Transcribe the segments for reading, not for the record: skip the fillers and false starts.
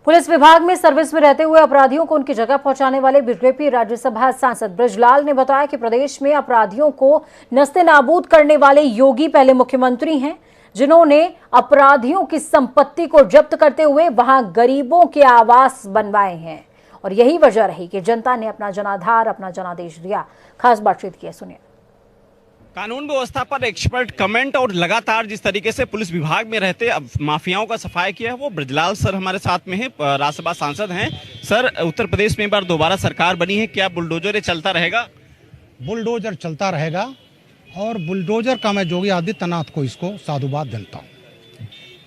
Police विभाग में service में रहते हुए अपराधियों को उनकी जगह पहुंचाने वाले बीजेपी राज्यसभा सांसद बृजलाल ने बताया कि प्रदेश में अपराधियों को नस्ते-नाबूद करने वाले योगी पहले मुख्यमंत्री हैं, जिन्होंने अपराधियों की संपत्ति को जब्त करते हुए वहां गरीबों के आवास बनवाए हैं और यही वजह रही कि जनता ने अपना जनाधार, अपना जनादेश दिया। खास बातचीत की, सुनिए। कानून व्यवस्था पर एक्सपर्ट कमेंट और लगातार जिस तरीके से पुलिस विभाग में रहते अब माफियाओं का सफाई किया है, वो बृजलाल सर हमारे साथ में हैं, राज्यसभा सांसद हैं। सर, उत्तर प्रदेश में एक बार दोबारा सरकार बनी है, क्या बुलडोजर चलता रहेगा? बुलडोजर चलता रहेगा और बुलडोजर का मैं योगी आदित्यनाथ को इसको साधुवाद देता हूँ,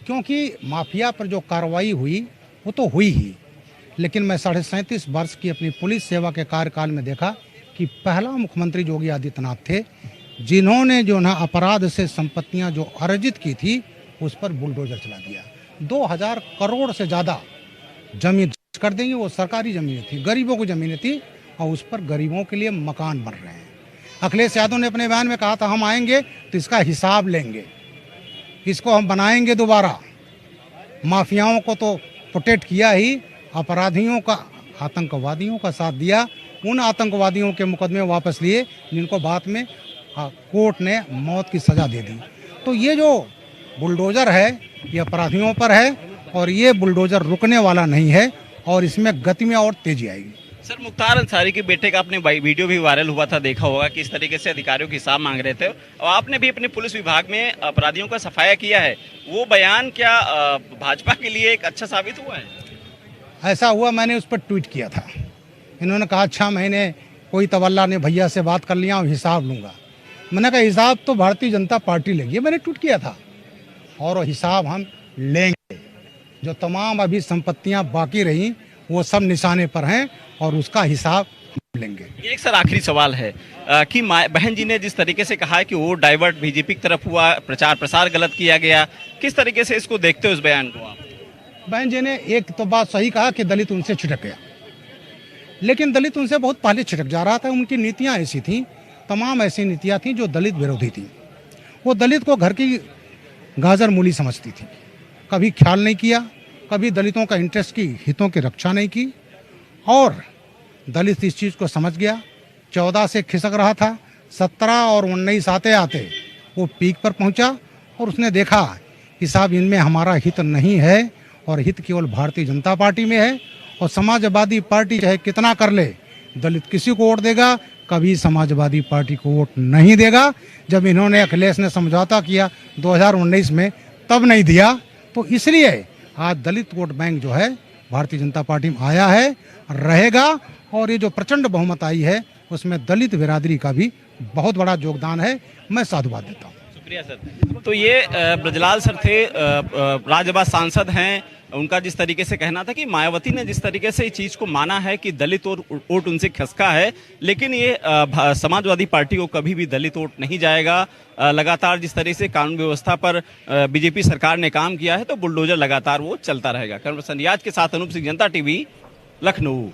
क्योंकि माफिया पर जो कार्रवाई हुई वो तो हुई ही, लेकिन मैं 37.5 वर्ष की अपनी पुलिस सेवा के कार्यकाल में देखा कि पहला मुख्यमंत्री योगी आदित्यनाथ थे जिन्होंने जो ना अपराध से संपत्तियां जो अर्जित की थी उस पर बुलडोजर चला दिया। 2000 करोड़ से ज़्यादा जमीन कर देंगे, वो सरकारी जमीनें थी, गरीबों की जमीनें थी और उस पर गरीबों के लिए मकान बन रहे हैं। अखिलेश यादव ने अपने बयान में कहा था हम आएंगे तो इसका हिसाब लेंगे, इसको हम बनाएंगे दोबारा। माफियाओं को तो प्रोटेक्ट किया ही, अपराधियों का, आतंकवादियों का साथ दिया, उन आतंकवादियों के मुकदमे वापस लिए जिनको बाद में कोर्ट ने मौत की सजा दे दी। तो ये जो बुलडोजर है ये अपराधियों पर है और ये बुलडोजर रुकने वाला नहीं है और इसमें गति में और तेजी आएगी। सर, मुख्तार अंसारी के बेटे का अपने वीडियो भी वायरल हुआ था, देखा होगा कि इस तरीके से अधिकारियों के हिसाब मांग रहे थे और आपने भी अपने पुलिस विभाग में अपराधियों का सफाया किया है। वो बयान क्या भाजपा के लिए एक अच्छा साबित हुआ है? ऐसा हुआ, मैंने उस पर ट्वीट किया था। इन्होंने कहा 6 महीने कोई तवल्ला ने भैया से बात कर लिया और हिसाब लूँगा। मैंने कहा हिसाब तो भारतीय जनता पार्टी लेगी, मैंने ट्वीट किया था, और हिसाब हम लेंगे। जो तमाम अभी संपत्तियां बाकी रहीं वो सब निशाने पर हैं और उसका हिसाब हम लेंगे। एक सर आखिरी सवाल है कि बहन जी ने जिस तरीके से कहा कि वो डाइवर्ट बीजेपी की तरफ हुआ, प्रचार प्रसार गलत किया गया, किस तरीके से इसको देखते हो इस बयान को आप? बहन जी ने एक तो बात सही कहा कि दलित उनसे छिटक गया, लेकिन दलित उनसे बहुत पहले छिटक जा रहा था। उनकी नीतियाँ ऐसी थीं, तमाम ऐसी नीतियाँ थीं जो दलित विरोधी थी। वो दलित को घर की गाजर मूली समझती थी, कभी ख्याल नहीं किया, कभी दलितों का इंटरेस्ट की, हितों की रक्षा नहीं की। और दलित इस चीज़ को समझ गया, 14 से खिसक रहा था, 17 और 19 आते आते वो पीक पर पहुंचा और उसने देखा कि साहब इनमें हमारा हित नहीं है और हित केवल भारतीय जनता पार्टी में है। और समाजवादी पार्टी चाहे कितना कर ले, दलित किसी को वोट देगा, कभी समाजवादी पार्टी को वोट नहीं देगा। जब इन्होंने, अखिलेश ने समझौता किया 2019 में, तब नहीं दिया। तो इसलिए आज दलित वोट बैंक जो है भारतीय जनता पार्टी में आया है, रहेगा, और ये जो प्रचंड बहुमत आई है उसमें दलित बिरादरी का भी बहुत बड़ा योगदान है। मैं साधुवाद देता हूँ। शुक्रिया सर। तो ये बृजलाल सर थे, राज्यसभा सांसद हैं। उनका जिस तरीके से कहना था कि मायावती ने जिस तरीके से इस चीज को माना है कि दलित और वोट उनसे खसका है, लेकिन ये समाजवादी पार्टी को कभी भी दलित वोट नहीं जाएगा। लगातार जिस तरह से कानून व्यवस्था पर बीजेपी सरकार ने काम किया है, तो बुलडोजर लगातार वो चलता रहेगा। कर्मसन रियाज के साथ अनूप सिंह, जनता टीवी, लखनऊ।